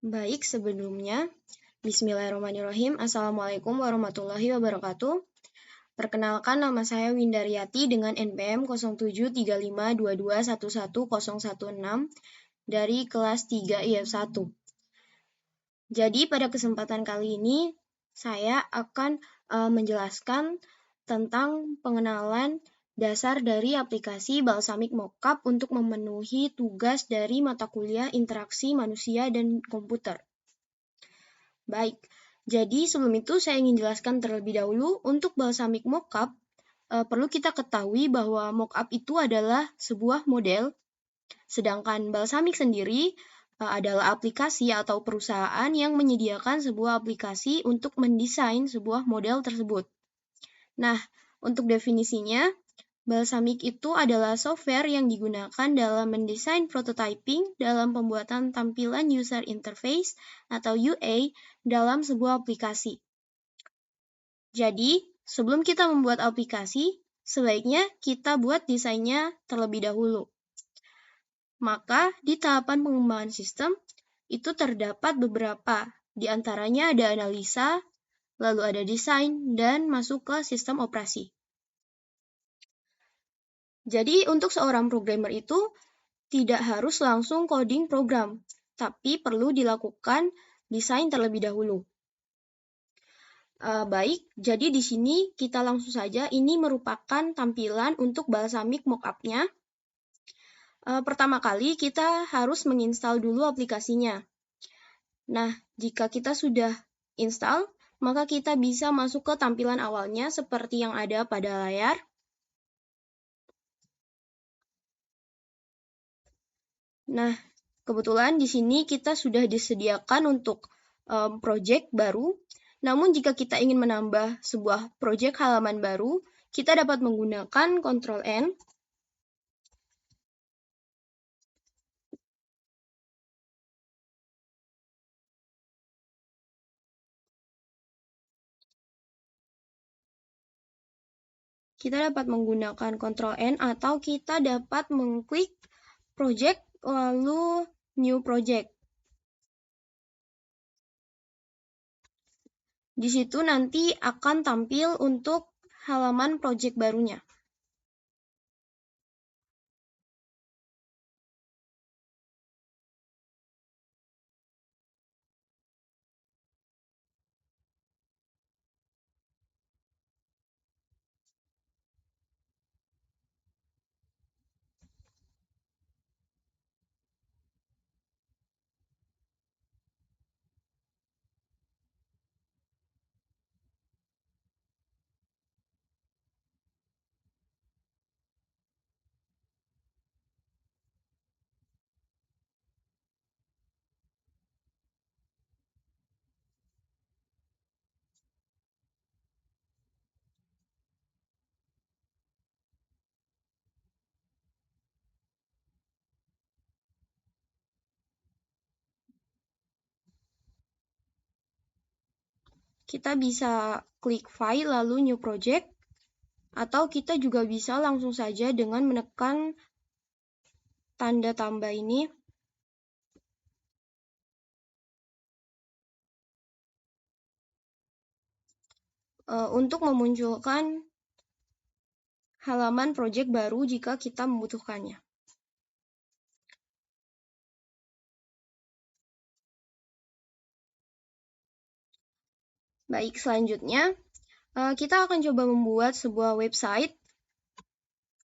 Baik, sebelumnya, Bismillahirrahmanirrahim. Assalamualaikum warahmatullahi wabarakatuh. Perkenalkan, nama saya Windaryati dengan NPM 073522111016 dari kelas 3 IF 1. Jadi, pada kesempatan kali ini, saya akan menjelaskan tentang pengenalan dasar dari aplikasi Balsamiq Mockup untuk memenuhi tugas dari mata kuliah interaksi manusia dan komputer. Baik, jadi sebelum itu saya ingin jelaskan terlebih dahulu untuk Balsamiq Mockup, perlu kita ketahui bahwa mockup itu adalah sebuah model, sedangkan Balsamiq sendiri adalah aplikasi atau perusahaan yang menyediakan sebuah aplikasi untuk mendesain sebuah model tersebut. Nah, untuk definisinya, Balsamiq itu adalah software yang digunakan dalam mendesain prototyping dalam pembuatan tampilan user interface atau UA dalam sebuah aplikasi. Jadi, sebelum kita membuat aplikasi, sebaiknya kita buat desainnya terlebih dahulu. Maka, di tahapan pengembangan sistem, itu terdapat beberapa, di antaranya ada analisa, lalu ada desain, dan masuk ke sistem operasi. Jadi, untuk seorang programmer itu tidak harus langsung coding program, tapi perlu dilakukan desain terlebih dahulu. Baik, jadi di sini kita langsung saja, ini merupakan tampilan untuk Balsamiq Mockup-nya. Pertama kali kita harus menginstal dulu aplikasinya. Nah, jika kita sudah install, maka kita bisa masuk ke tampilan awalnya seperti yang ada pada layar. Nah, kebetulan di sini kita sudah disediakan untuk project baru. Namun jika kita ingin menambah sebuah project halaman baru, kita dapat menggunakan Ctrl N. Kita dapat menggunakan Ctrl N atau kita dapat mengklik project lalu new project. Di situ nanti akan tampil untuk halaman project barunya. Kita bisa klik file lalu new project, atau kita juga bisa langsung saja dengan menekan tanda tambah ini. Untuk memunculkan halaman project baru jika kita membutuhkannya. Baik, selanjutnya kita akan coba membuat sebuah website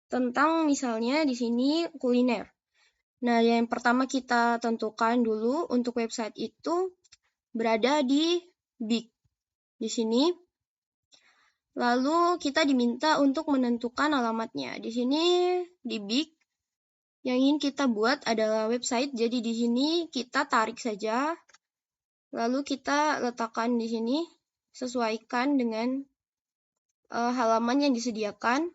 tentang misalnya di sini kuliner. Nah, yang pertama kita tentukan dulu untuk website itu berada di Big. Di sini. Lalu kita diminta untuk menentukan alamatnya. Di sini di Big yang ingin kita buat adalah website. Jadi di sini kita tarik saja. Lalu kita letakkan di sini sesuaikan dengan halaman yang disediakan.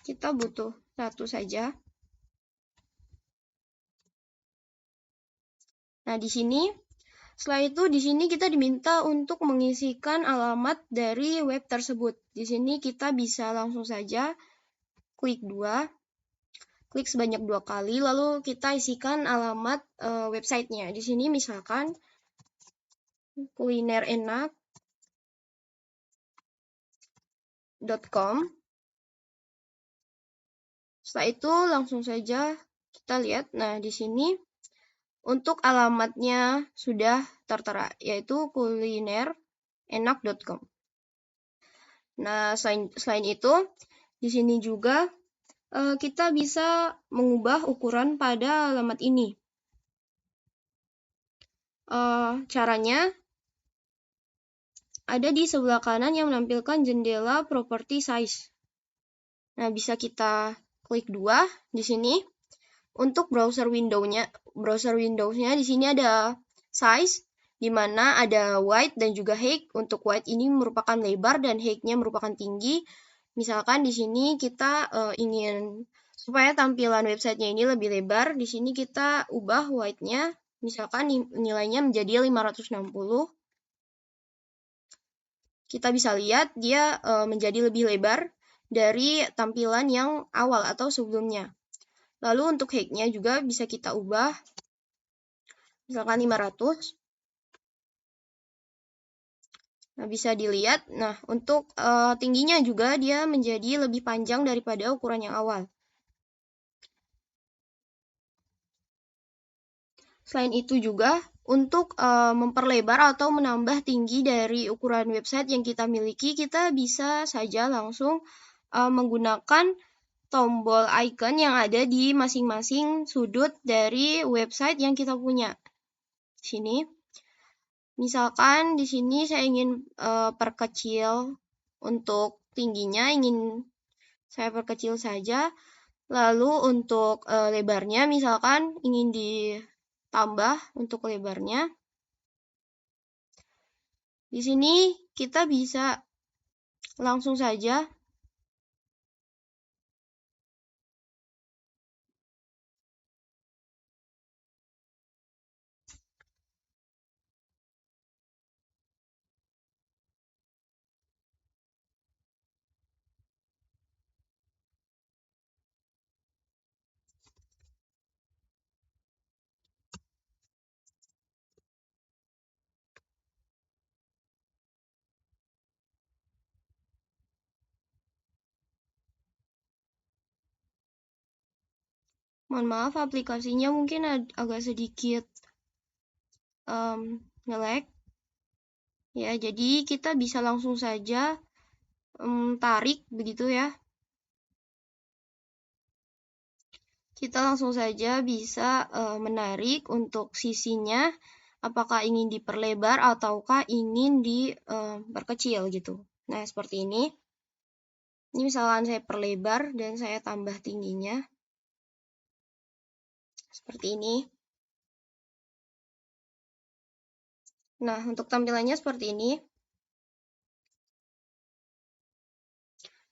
kita butuh satu saja. Nah, di sini setelah itu di sini kita diminta untuk mengisikan alamat dari web tersebut. Di sini kita bisa langsung saja klik sebanyak 2 kali, lalu kita isikan alamat websitenya. Di sini misalkan kulinerenak.com. Setelah itu langsung saja kita lihat. Nah, di sini untuk alamatnya sudah tertera, yaitu kulinerenak.com. Nah, selain itu, di sini juga kita bisa mengubah ukuran pada alamat ini. Caranya ada di sebelah kanan yang menampilkan jendela property size. Nah, bisa kita klik 2 di sini. Untuk browser Windows-nya di sini ada size, di mana ada width dan juga height. Untuk width ini merupakan lebar dan height-nya merupakan tinggi. Misalkan di sini kita ingin supaya tampilan websitenya ini lebih lebar, di sini kita ubah width-nya, misalkan nilainya menjadi 560. Kita bisa lihat dia menjadi lebih lebar dari tampilan yang awal atau sebelumnya. Lalu untuk height-nya juga bisa kita ubah, misalkan 500. Nah, bisa dilihat, nah untuk tingginya juga dia menjadi lebih panjang daripada ukuran yang awal. Selain itu juga, untuk memperlebar atau menambah tinggi dari ukuran website yang kita miliki, kita bisa saja langsung menggunakan tombol icon yang ada di masing-masing sudut dari website yang kita punya. Sini, misalkan di sini saya ingin perkecil untuk tingginya, ingin saya perkecil saja. Lalu untuk lebarnya, misalkan ingin ditambah untuk lebarnya. Di sini kita bisa langsung saja mohon maaf, aplikasinya mungkin agak sedikit nge-lag. Ya, jadi kita bisa langsung saja tarik begitu ya. Kita langsung saja bisa menarik untuk sisinya, apakah ingin diperlebar ataukah ingin diperkecil gitu. Nah, seperti ini. Ini misalkan saya perlebar dan saya tambah tingginya. Seperti ini. Nah, untuk tampilannya seperti ini.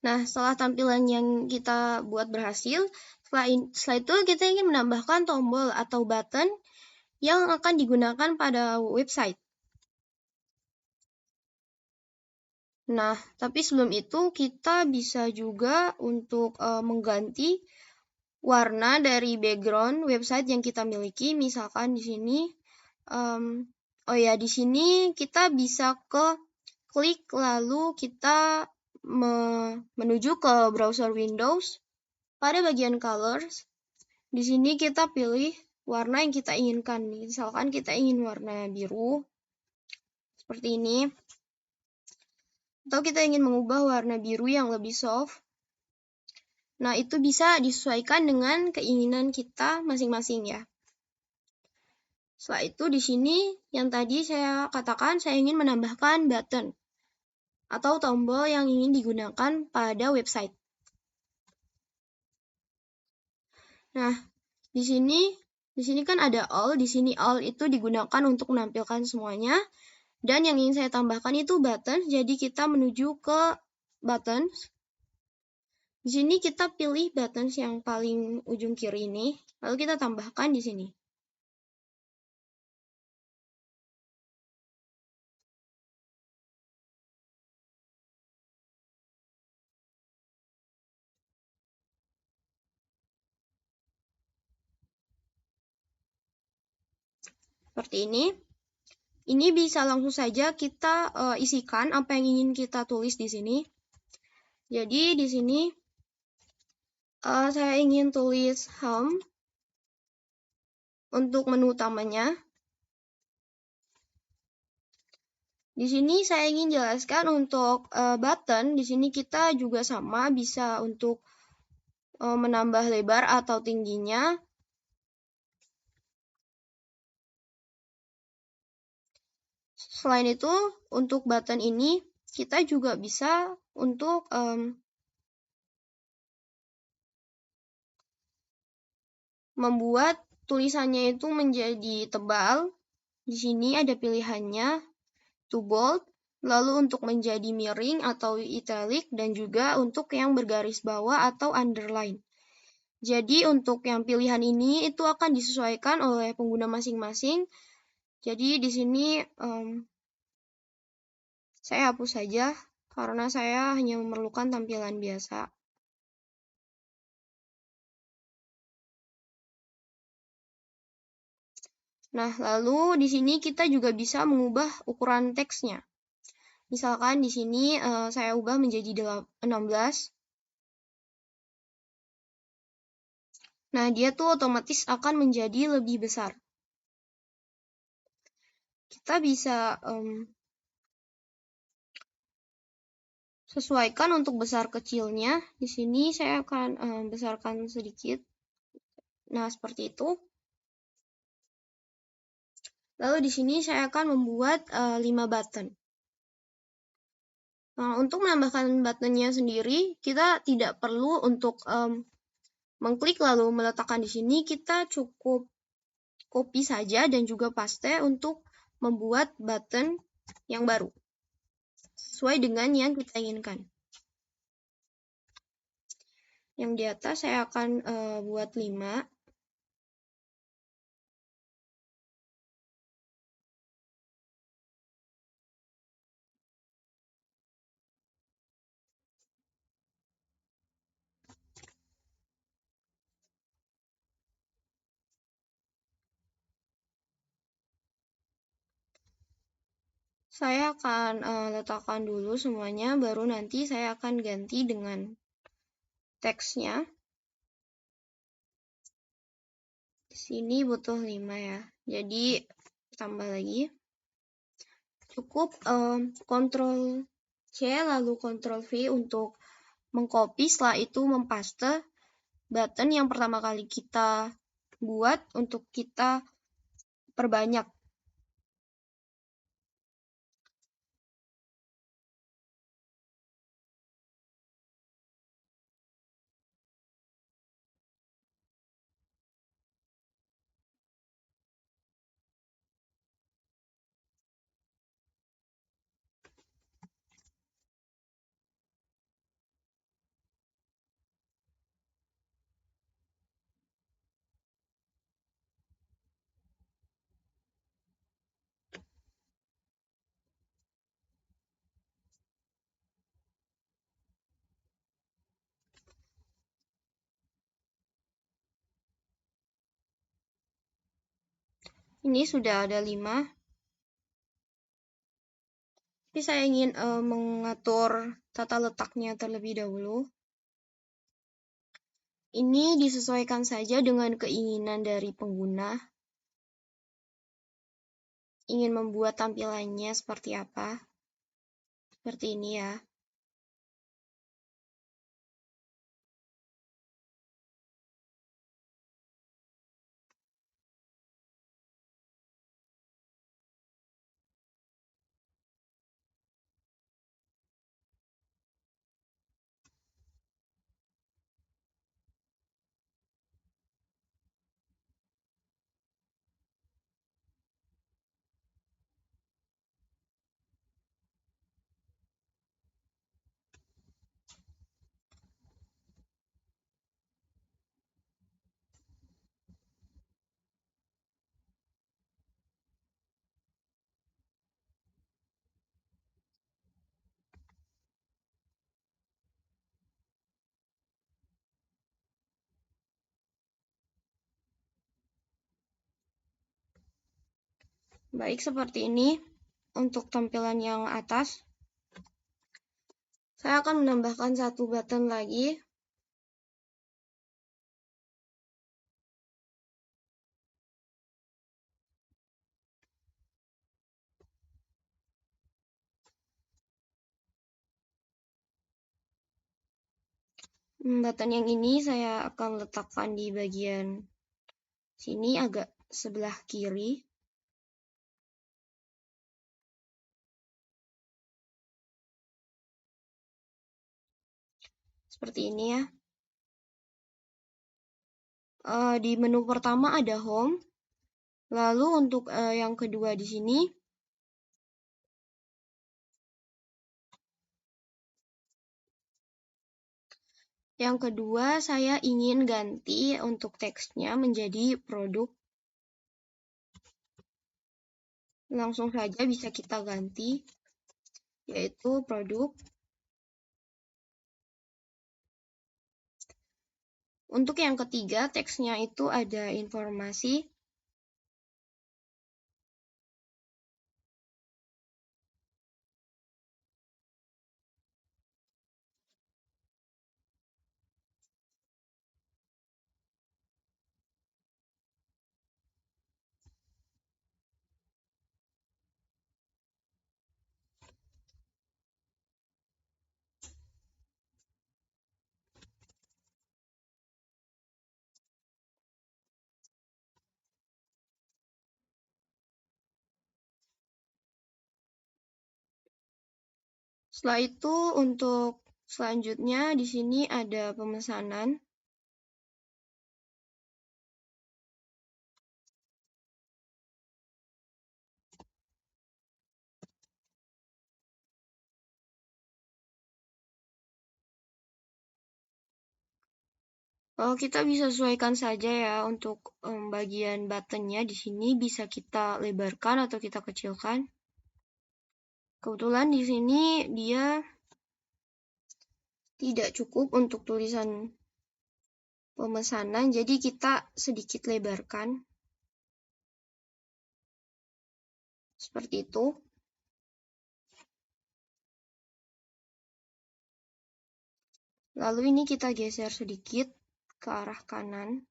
Nah, setelah tampilan yang kita buat berhasil, setelah itu kita ingin menambahkan tombol atau button yang akan digunakan pada website. Nah, tapi sebelum itu kita bisa juga untuk mengganti warna dari background website yang kita miliki. Misalkan di sini, di sini kita bisa klik lalu kita menuju ke browser Windows. Pada bagian colors, di sini kita pilih warna yang kita inginkan. Misalkan kita ingin warna biru, seperti ini. Atau kita ingin mengubah warna biru yang lebih soft. Nah, itu bisa disesuaikan dengan keinginan kita masing-masing ya. Setelah itu di sini yang tadi saya katakan saya ingin menambahkan button atau tombol yang ingin digunakan pada website. Nah, di sini kan ada all, di sini all itu digunakan untuk menampilkan semuanya. Dan yang ingin saya tambahkan itu button, jadi kita menuju ke buttons. Di sini kita pilih buttons yang paling ujung kiri ini, lalu kita tambahkan di sini. Seperti ini. Ini bisa langsung saja kita isikan apa yang ingin kita tulis di sini. Jadi di sini saya ingin tulis home untuk menu utamanya. Di sini saya ingin jelaskan untuk button, di sini kita juga sama bisa untuk menambah lebar atau tingginya. Selain itu, untuk button ini kita juga bisa untuk membuat tulisannya itu menjadi tebal. Di sini ada pilihannya to bold, lalu untuk menjadi miring atau italic, dan juga untuk yang bergaris bawah atau underline. Jadi untuk yang pilihan ini itu akan disesuaikan oleh pengguna masing-masing. Jadi di sini saya hapus saja karena saya hanya memerlukan tampilan biasa. Nah, lalu di sini kita juga bisa mengubah ukuran teksnya. Misalkan di sini saya ubah menjadi 16. Nah, dia tuh otomatis akan menjadi lebih besar. Kita bisa sesuaikan untuk besar kecilnya. Di sini saya akan besarkan sedikit. Nah, seperti itu. Lalu di sini saya akan membuat 5 button. Nah, untuk menambahkan buttonnya sendiri, kita tidak perlu untuk mengklik lalu meletakkan di sini. Kita cukup copy saja dan juga paste untuk membuat button yang baru sesuai dengan yang kita inginkan. Yang di atas saya akan buat 5. Saya akan letakkan dulu semuanya, baru nanti saya akan ganti dengan teksnya. Di sini butuh 5 ya, jadi tambah lagi. Cukup Ctrl C lalu Ctrl V untuk mengcopy, setelah itu mempaste button yang pertama kali kita buat untuk kita perbanyak. Ini sudah ada 5. Tapi saya ingin mengatur tata letaknya terlebih dahulu. Ini disesuaikan saja dengan keinginan dari pengguna. Ingin membuat tampilannya seperti apa. Seperti ini ya. Baik, seperti ini untuk tampilan yang atas. Saya akan menambahkan satu button lagi. Button yang ini saya akan letakkan di bagian sini agak sebelah kiri. Seperti ini ya. Di menu pertama ada home. Lalu untuk yang kedua di sini, yang kedua saya ingin ganti untuk teksnya menjadi produk. Langsung saja bisa kita ganti, yaitu produk. Untuk yang ketiga, teksnya itu ada informasi. Setelah itu untuk selanjutnya di sini ada pemesanan. Kita bisa sesuaikan saja ya untuk bagian buttonnya di sini bisa kita lebarkan atau kita kecilkan. Kebetulan di sini dia tidak cukup untuk tulisan pemesanan, jadi kita sedikit lebarkan. Seperti itu. Lalu ini kita geser sedikit ke arah kanan.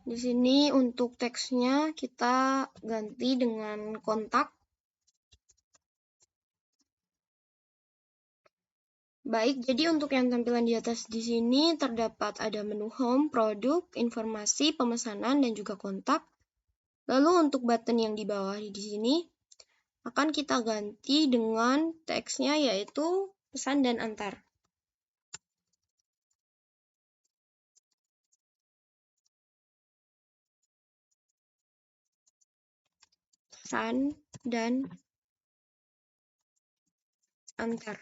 Di sini untuk teksnya kita ganti dengan kontak. Baik, jadi untuk yang tampilan di atas di sini terdapat ada menu home, produk, informasi, pemesanan, dan juga kontak. Lalu untuk button yang di bawah di sini akan kita ganti dengan teksnya yaitu pesan dan antar. Pesan dan antar.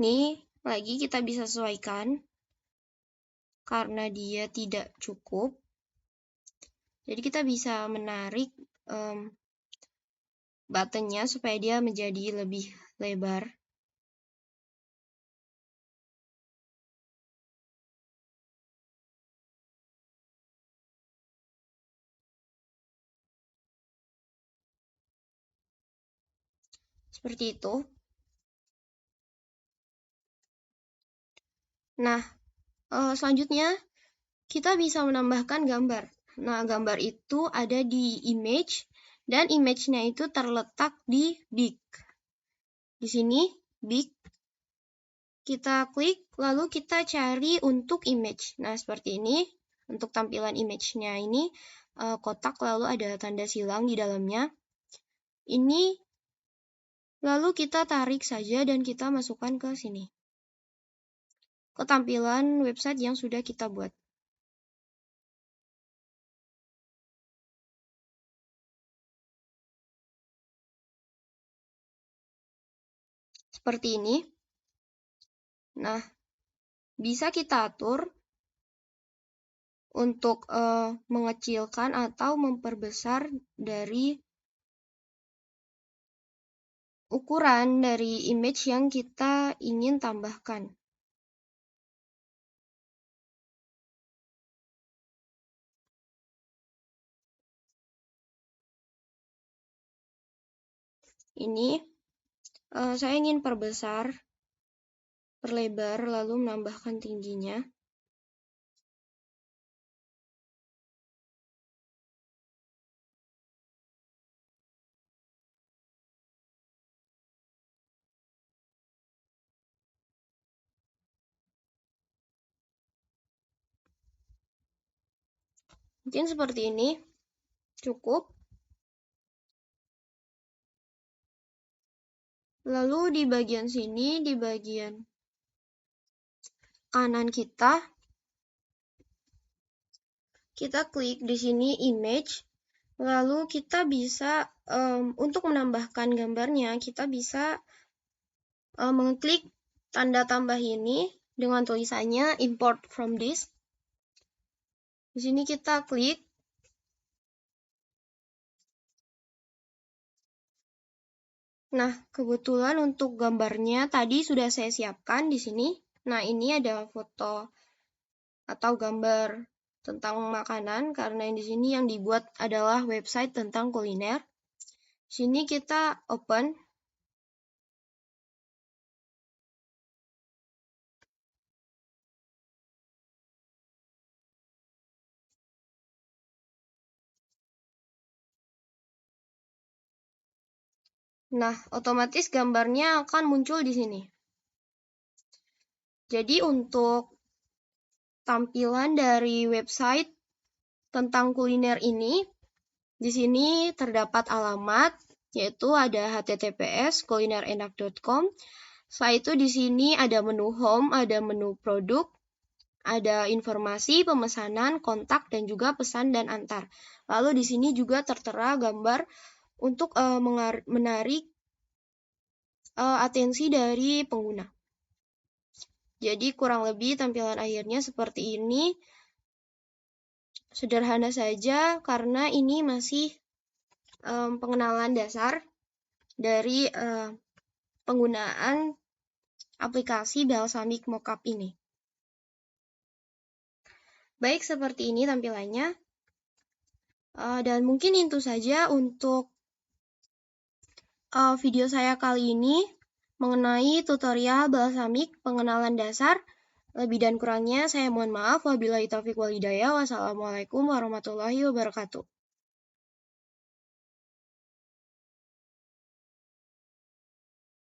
Nih, lagi kita bisa sesuaikan karena dia tidak cukup. Jadi kita bisa menarik buttonnya supaya dia menjadi lebih lebar. Seperti itu. Nah, selanjutnya kita bisa menambahkan gambar. Nah, gambar itu ada di image, dan image-nya itu terletak di big. Di sini, big. Kita klik, lalu kita cari untuk image. Nah, seperti ini. Untuk tampilan image-nya ini, kotak lalu ada tanda silang di dalamnya. Ini, lalu kita tarik saja dan kita masukkan ke sini. Ke tampilan website yang sudah kita buat. Seperti ini. Nah, bisa kita atur untuk mengecilkan atau memperbesar dari ukuran dari image yang kita ingin tambahkan. Ini saya ingin perbesar, perlebar, lalu menambahkan tingginya. Mungkin seperti ini, cukup. Lalu di bagian sini, di bagian kanan kita klik di sini image, lalu kita bisa untuk menambahkan gambarnya, kita bisa mengklik tanda tambah ini dengan tulisannya import from disk. Di sini kita klik. Nah, kebetulan untuk gambarnya tadi sudah saya siapkan di sini. Nah, ini ada foto atau gambar tentang makanan karena di sini yang dibuat adalah website tentang kuliner. Di sini kita open. Nah, otomatis gambarnya akan muncul di sini. Jadi untuk tampilan dari website tentang kuliner ini, di sini terdapat alamat, yaitu ada https://kulinerenak.com. Setelah itu di sini ada menu home, ada menu produk, ada informasi, pemesanan, kontak, dan juga pesan dan antar. Lalu di sini juga tertera gambar untuk menarik atensi dari pengguna. Jadi kurang lebih tampilan akhirnya seperti ini. Sederhana saja karena ini masih pengenalan dasar dari penggunaan aplikasi Balsamiq Mockup ini. Baik, seperti ini tampilannya. Dan mungkin itu saja untuk video saya kali ini mengenai tutorial Balsamiq pengenalan dasar. Lebih dan kurangnya saya mohon maaf. Wabillahi taufiq wal hidayah. Wassalamualaikum warahmatullahi wabarakatuh.